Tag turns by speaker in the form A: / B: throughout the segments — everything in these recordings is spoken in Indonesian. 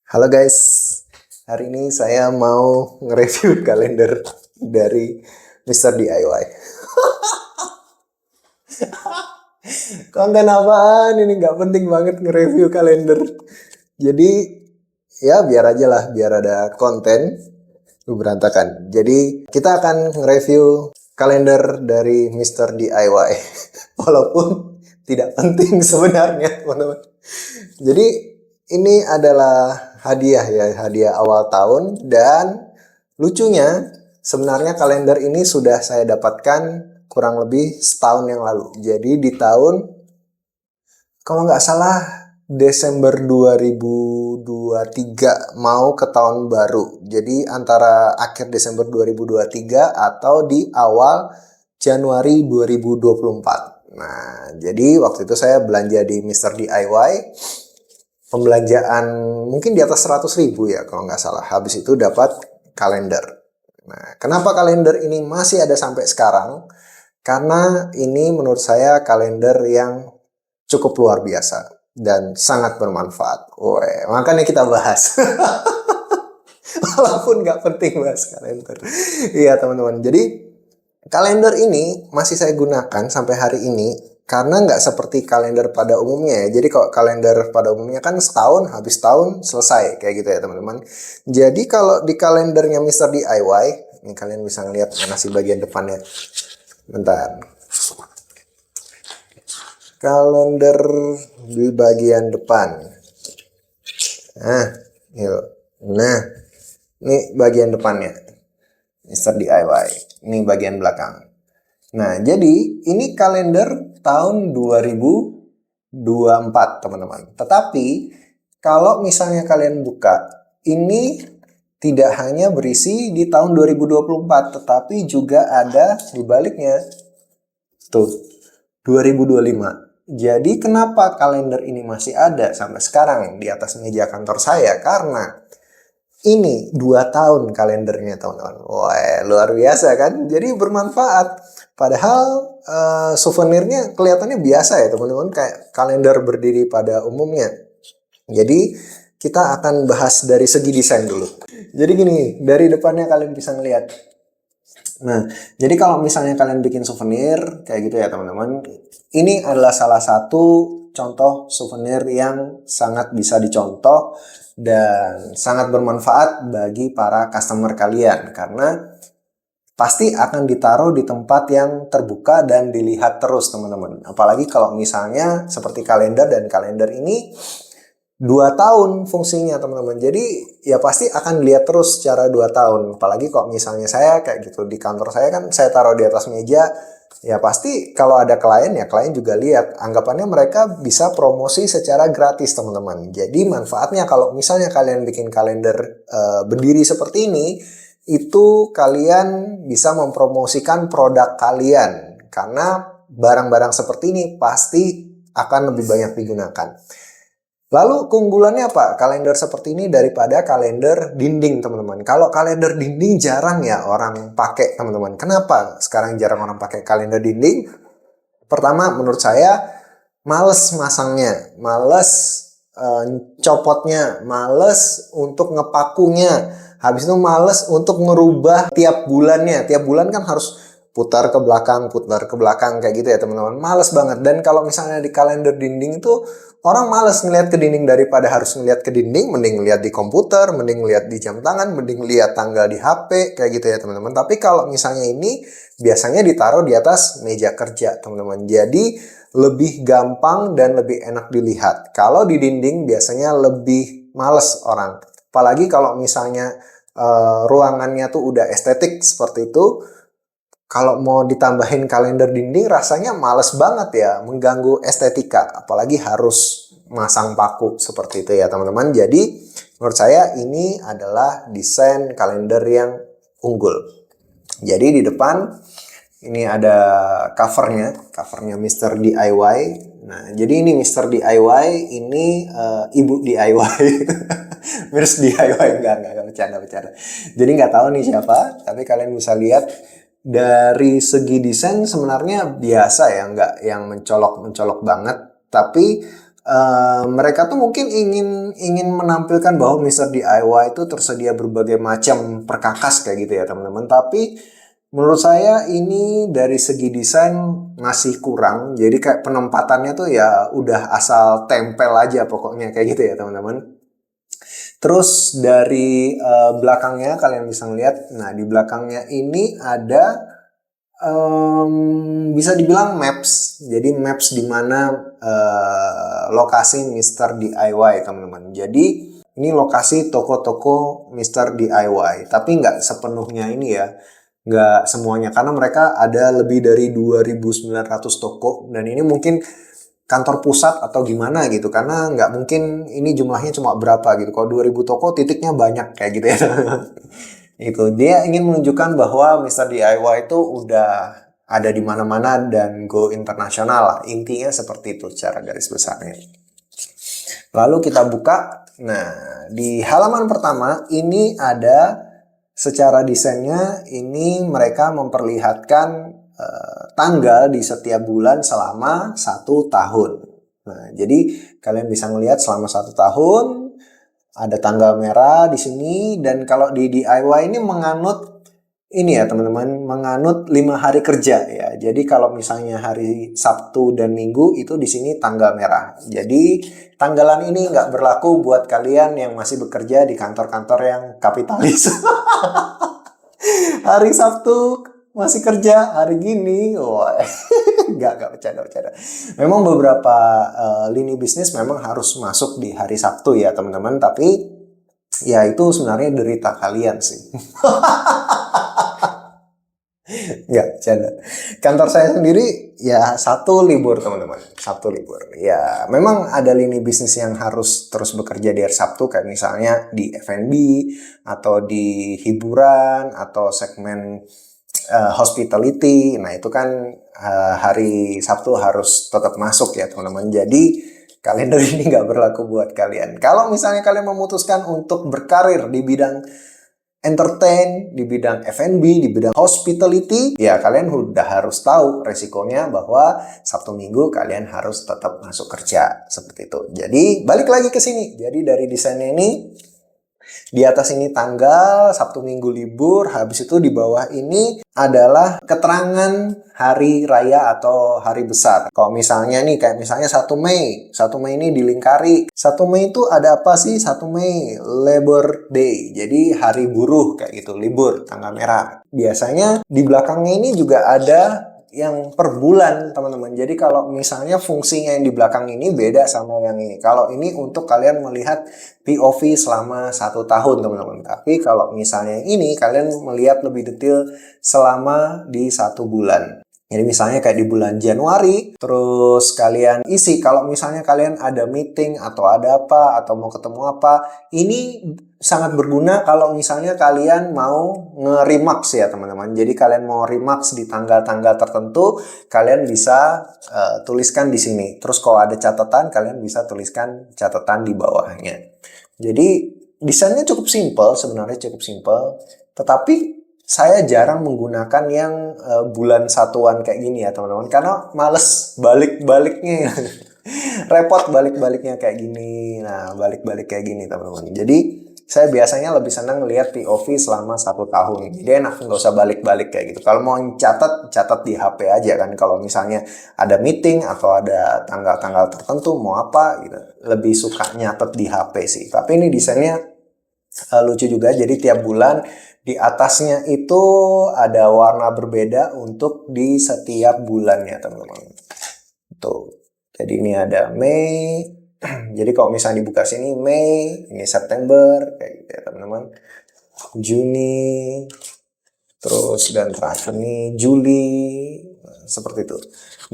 A: Halo guys, hari ini saya mau nge-review kalender dari Mr. DIY. Konten apaan ini, nggak penting banget nge-review kalender. Jadi ya biar aja lah, biar ada konten. Berantakan. Jadi kita akan nge-review kalender dari Mr. DIY. Walaupun tidak penting sebenarnya teman-teman. Jadi ini adalah hadiah ya, hadiah awal tahun, dan lucunya sebenarnya kalender ini sudah saya dapatkan kurang lebih setahun yang lalu. Jadi di tahun, kalau nggak salah, Desember 2023 mau ke tahun baru. Jadi antara akhir Desember 2023 atau di awal Januari 2024. Nah, jadi waktu itu saya belanja di Mr. DIY. Pembelanjaan mungkin di atas 100.000 ya kalau nggak salah. Habis itu dapat kalender. Nah, kenapa kalender ini masih ada sampai sekarang? Karena ini menurut saya kalender yang cukup luar biasa dan sangat bermanfaat. Makanya kita bahas. Walaupun nggak penting bahas kalender. Iya teman-teman. Jadi kalender ini masih saya gunakan sampai hari ini karena nggak seperti kalender pada umumnya ya. Jadi kalau kalender pada umumnya kan setahun, habis tahun, selesai. Kayak gitu ya teman-teman. Jadi kalau di kalendernya Mr. DIY, ini kalian bisa ngeliat mana sih bagian depannya. Bentar. Kalender di bagian depan. Yuk. Nah, ini bagian depannya. Mr. DIY. Ini bagian belakang. Nah, jadi ini kalender tahun 2024, teman-teman. Tetapi, kalau misalnya kalian buka, ini tidak hanya berisi di tahun 2024, tetapi juga ada di baliknya. Tuh, 2025. Jadi, kenapa kalender ini masih ada sampai sekarang di atas meja kantor saya? Karena ini 2 tahun kalendernya teman-teman. Wah, luar biasa kan? Jadi bermanfaat. Padahal souvenirnya kelihatannya biasa ya teman-teman. Kayak kalender berdiri pada umumnya. Jadi kita akan bahas dari segi desain dulu. Jadi gini, dari depannya kalian bisa ngeliat. Nah, jadi kalau misalnya kalian bikin souvenir kayak gitu ya teman-teman. Ini adalah salah satu contoh souvenir yang sangat bisa dicontoh dan sangat bermanfaat bagi para customer kalian karena pasti akan ditaruh di tempat yang terbuka dan dilihat terus teman-teman. Apalagi kalau misalnya seperti kalender, dan kalender ini 2 tahun fungsinya teman-teman. Jadi ya pasti akan dilihat terus secara 2 tahun. Apalagi kalau misalnya saya kayak gitu di kantor saya kan saya taruh di atas meja. Ya pasti kalau ada klien ya klien juga lihat. Anggapannya mereka bisa promosi secara gratis teman-teman. Jadi manfaatnya kalau misalnya kalian bikin kalender berdiri seperti ini, itu kalian bisa mempromosikan produk kalian. Karena barang-barang seperti ini pasti akan lebih banyak digunakan. Lalu keunggulannya apa? Kalender seperti ini daripada kalender dinding teman-teman. Kalau kalender dinding jarang ya orang pakai teman-teman. Kenapa sekarang jarang orang pakai kalender dinding? Pertama menurut saya males masangnya, males copotnya, males untuk ngepakunya. Habis itu males untuk ngerubah tiap bulannya. Tiap bulan kan harus putar ke belakang kayak gitu ya teman-teman. Males banget. Dan kalau misalnya di kalender dinding itu orang males ngeliat ke dinding, daripada harus ngeliat ke dinding, mending lihat di komputer, mending lihat di jam tangan, mending lihat tanggal di HP kayak gitu ya teman-teman. Tapi kalau misalnya ini biasanya ditaruh di atas meja kerja teman-teman. Jadi lebih gampang dan lebih enak dilihat. Kalau di dinding biasanya lebih males orang. Apalagi kalau misalnya ruangannya tuh udah estetik seperti itu. Kalau mau ditambahin kalender dinding rasanya males banget ya, mengganggu estetika. Apalagi harus masang paku seperti itu ya teman-teman. Jadi menurut saya ini adalah desain kalender yang unggul. Jadi di depan ini ada covernya Mr. DIY. Nah, jadi ini Mr. DIY, ini Ibu DIY. Mirs DIY, enggak bercanda. Jadi nggak tahu nih siapa, tapi kalian bisa lihat dari segi desain sebenarnya biasa ya, nggak yang mencolok banget. Tapi mereka tuh mungkin ingin menampilkan bahwa Mister DIY itu tersedia berbagai macam perkakas kayak gitu ya teman-teman. Tapi menurut saya ini dari segi desain masih kurang. Jadi kayak penempatannya tuh ya udah asal tempel aja pokoknya kayak gitu ya teman-teman. Terus dari belakangnya kalian bisa lihat, nah di belakangnya ini ada bisa dibilang maps. Jadi maps di mana lokasi Mister DIY teman-teman. Jadi ini lokasi toko-toko Mister DIY. Tapi nggak sepenuhnya ini ya. Nggak semuanya. Karena mereka ada lebih dari 2.900 toko. Dan ini mungkin kantor pusat atau gimana gitu. Karena nggak mungkin ini jumlahnya cuma berapa gitu. Kalau 2.000 toko titiknya banyak kayak gitu ya. Itu dia ingin menunjukkan bahwa Mister DIY itu udah ada di mana-mana dan go internasional lah. Intinya seperti itu cara garis besarnya. Lalu kita buka. Nah, di halaman pertama ini ada secara desainnya ini mereka memperlihatkan tanggal di setiap bulan selama 1 tahun. Nah, jadi kalian bisa melihat selama 1 tahun ada tanggal merah di sini, dan kalau di DIY ini menganut ini ya teman-teman, menganut 5 hari kerja ya. Jadi kalau misalnya hari Sabtu dan Minggu itu di sini tanggal merah. Jadi tanggalan ini nggak berlaku buat kalian yang masih bekerja di kantor-kantor yang kapitalis. Hari Sabtu masih kerja, hari gini, wah, nggak bercanda. Memang beberapa lini bisnis memang harus masuk di hari Sabtu ya teman-teman, tapi ya itu sebenarnya derita kalian sih. Nggak bercanda. Kantor saya sendiri ya Sabtu libur teman-teman, Sabtu libur. Ya memang ada lini bisnis yang harus terus bekerja di hari Sabtu, kayak misalnya di F&B atau di hiburan atau segmen hospitality. Nah itu kan hari Sabtu harus tetap masuk ya teman-teman. Jadi kalender ini nggak berlaku buat kalian. Kalau misalnya kalian memutuskan untuk berkarir di bidang entertain, di bidang F&B, di bidang hospitality, ya kalian udah harus tahu resikonya bahwa Sabtu Minggu kalian harus tetap masuk kerja seperti itu. Jadi balik lagi ke sini. Jadi dari desainnya ini di atas ini tanggal, Sabtu Minggu libur, habis itu di bawah ini adalah keterangan hari raya atau hari besar. Kalau misalnya nih, kayak misalnya 1 Mei ini dilingkari. 1 Mei itu ada apa sih? 1 Mei, Labor Day. Jadi hari buruh kayak gitu, libur, tanggal merah. Biasanya di belakangnya ini juga ada yang per bulan teman-teman. Jadi kalau misalnya fungsinya yang di belakang ini beda sama yang ini. Kalau ini untuk kalian melihat POV selama 1 tahun teman-teman. Tapi kalau misalnya yang ini kalian melihat lebih detail selama di 1 bulan. Jadi misalnya kayak di bulan Januari, terus kalian isi kalau misalnya kalian ada meeting atau ada apa, atau mau ketemu apa, ini sangat berguna kalau misalnya kalian mau nge-remarks ya teman-teman. Jadi kalian mau remarks di tanggal-tanggal tertentu, kalian bisa tuliskan di sini. Terus kalau ada catatan, kalian bisa tuliskan catatan di bawahnya. Jadi desainnya cukup simple, sebenarnya cukup simple, tetapi saya jarang menggunakan yang bulan satuan kayak gini ya teman-teman, karena males balik-baliknya. Repot balik-baliknya kayak gini. Nah, balik-balik kayak gini teman-teman. Jadi saya biasanya lebih senang lihat POV selama 1 tahun. Jadi enak, nggak usah balik-balik kayak gitu. Kalau mau catat di HP aja kan. Kalau misalnya ada meeting atau ada tanggal-tanggal tertentu mau apa gitu, lebih suka nyatet di HP sih. Tapi ini desainnya lucu juga. Jadi tiap bulan di atasnya itu ada warna berbeda untuk di setiap bulannya teman-teman. Tuh. Jadi ini ada Mei. Jadi kalau misalnya dibuka sini Mei, ini September kayak gitu ya teman-teman. Juni, terus dan terakhir ini Juli, seperti itu.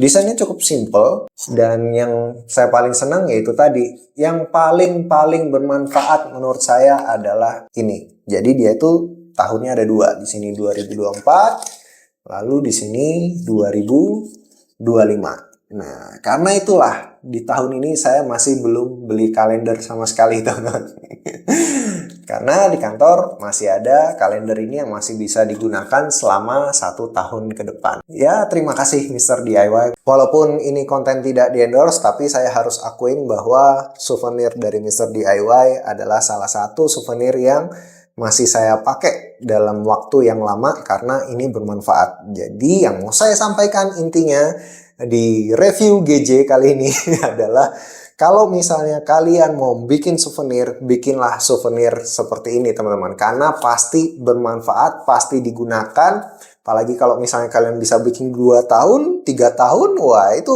A: Desainnya cukup simple, dan yang saya paling senang yaitu tadi, yang paling bermanfaat menurut saya adalah ini. Jadi dia itu tahunnya ada 2, di sini 2024, lalu di sini 2025. Nah, karena itulah di tahun ini saya masih belum beli kalender sama sekali teman-teman. Karena di kantor masih ada kalender ini yang masih bisa digunakan selama 1 tahun ke depan. Ya, terima kasih Mr. DIY. Walaupun ini konten tidak di-endorse, tapi saya harus akuin bahwa souvenir dari Mr. DIY adalah salah satu souvenir yang masih saya pakai dalam waktu yang lama karena ini bermanfaat. Jadi yang mau saya sampaikan intinya di review GJ kali ini adalah kalau misalnya kalian mau bikin souvenir, bikinlah souvenir seperti ini teman-teman. Karena pasti bermanfaat, pasti digunakan. Apalagi kalau misalnya kalian bisa bikin 2 tahun, 3 tahun, wah itu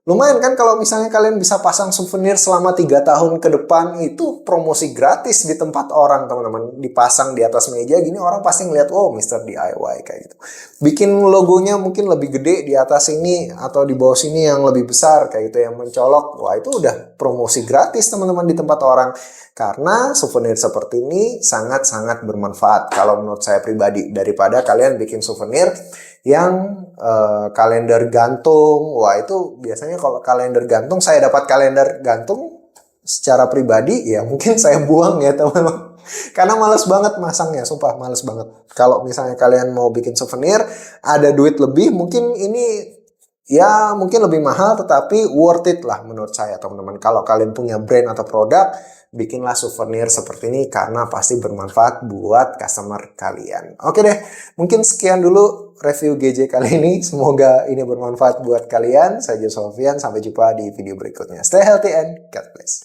A: lumayan kan kalau misalnya kalian bisa pasang souvenir selama 3 tahun ke depan, itu promosi gratis di tempat orang teman-teman. Dipasang di atas meja gini orang pasti ngeliat, oh Mr. DIY kayak gitu. Bikin logonya mungkin lebih gede di atas ini atau di bawah sini yang lebih besar kayak gitu yang mencolok. Wah itu udah promosi gratis teman-teman di tempat orang. Karena souvenir seperti ini sangat-sangat bermanfaat kalau menurut saya pribadi. Daripada kalian bikin souvenir yang kalender gantung. Wah itu biasanya kalau kalender gantung, saya dapat kalender gantung secara pribadi ya mungkin saya buang ya teman-teman. Karena males banget masangnya, sumpah males banget. Kalau misalnya kalian mau bikin souvenir, ada duit lebih, mungkin ini ya mungkin lebih mahal tetapi worth it lah menurut saya teman-teman. Kalau kalian punya brand atau produk, bikinlah souvenir seperti ini karena pasti bermanfaat buat customer kalian. Oke deh, mungkin sekian dulu review GJ kali ini. Semoga ini bermanfaat buat kalian. Saya Sofian, sampai jumpa di video berikutnya. Stay healthy and God bless.